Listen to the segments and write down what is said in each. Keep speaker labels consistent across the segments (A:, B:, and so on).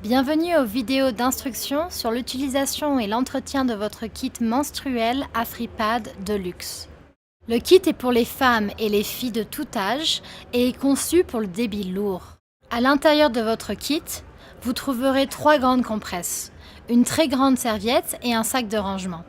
A: Bienvenue aux vidéos d'instruction sur l'utilisation et l'entretien de votre kit menstruel AfriPad de luxe. Le kit est pour les femmes et les filles de tout âge et est conçu pour le débit lourd. À l'intérieur de votre kit, vous trouverez 3 grandes compresses, une très grande serviette et un sac de rangement.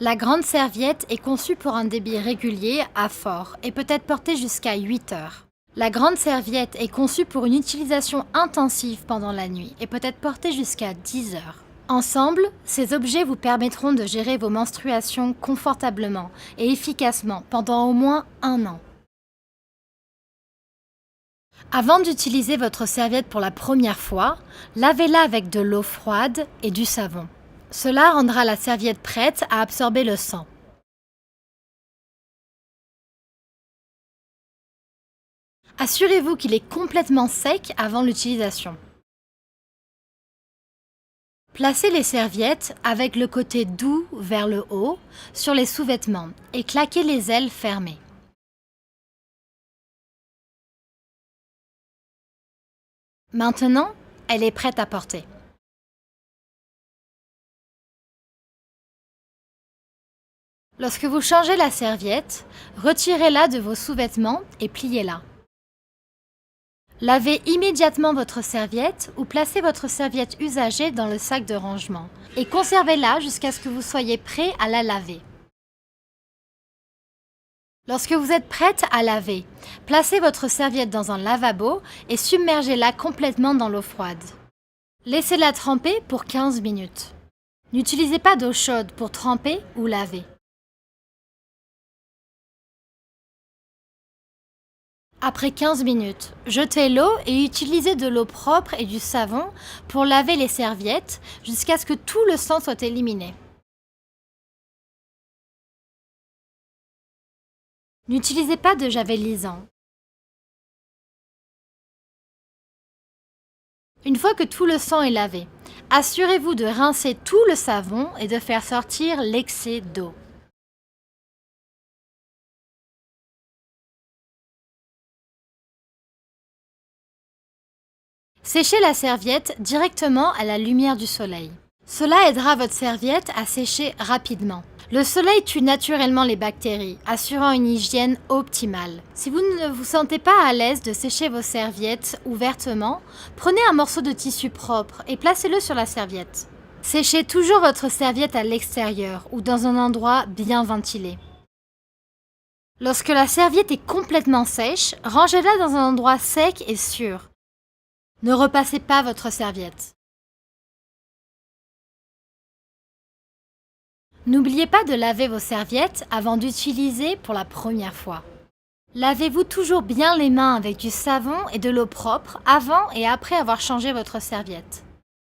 A: La grande serviette est conçue pour un débit régulier à fort et peut être portée jusqu'à 8 heures. La grande serviette est conçue pour une utilisation intensive pendant la nuit et peut être portée jusqu'à 10 heures. Ensemble, ces objets vous permettront de gérer vos menstruations confortablement et efficacement pendant au moins 1 an. Avant d'utiliser votre serviette pour la première fois, lavez-la avec de l'eau froide et du savon. Cela rendra la serviette prête à absorber le sang. Assurez-vous qu'il est complètement sec avant l'utilisation. Placez les serviettes avec le côté doux vers le haut sur les sous-vêtements et claquez les ailes fermées. Maintenant, elle est prête à porter. Lorsque vous changez la serviette, retirez-la de vos sous-vêtements et pliez-la. Lavez immédiatement votre serviette ou placez votre serviette usagée dans le sac de rangement et conservez-la jusqu'à ce que vous soyez prêt à la laver. Lorsque vous êtes prête à laver, placez votre serviette dans un lavabo et submergez-la complètement dans l'eau froide. Laissez-la tremper pour 15 minutes. N'utilisez pas d'eau chaude pour tremper ou laver. Après 15 minutes, jetez l'eau et utilisez de l'eau propre et du savon pour laver les serviettes jusqu'à ce que tout le sang soit éliminé. N'utilisez pas de javelisant. Une fois que tout le sang est lavé, assurez-vous de rincer tout le savon et de faire sortir l'excès d'eau. Séchez la serviette directement à la lumière du soleil. Cela aidera votre serviette à sécher rapidement. Le soleil tue naturellement les bactéries, assurant une hygiène optimale. Si vous ne vous sentez pas à l'aise de sécher vos serviettes ouvertement, prenez un morceau de tissu propre et placez-le sur la serviette. Séchez toujours votre serviette à l'extérieur ou dans un endroit bien ventilé. Lorsque la serviette est complètement sèche, rangez-la dans un endroit sec et sûr. Ne repassez pas votre serviette. N'oubliez pas de laver vos serviettes avant d'utiliser pour la première fois. Lavez-vous toujours bien les mains avec du savon et de l'eau propre avant et après avoir changé votre serviette.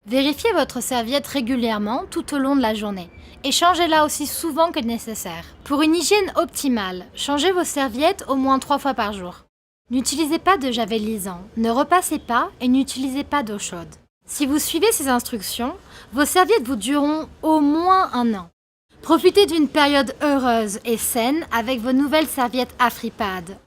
A: Vérifiez votre serviette régulièrement tout au long de la journée et changez-la aussi souvent que nécessaire. Pour une hygiène optimale, changez vos serviettes au moins 3 fois par jour. N'utilisez pas de javelisant, ne repassez pas et n'utilisez pas d'eau chaude. Si vous suivez ces instructions, vos serviettes vous dureront au moins 1 an. Profitez d'une période heureuse et saine avec vos nouvelles serviettes AfriPad.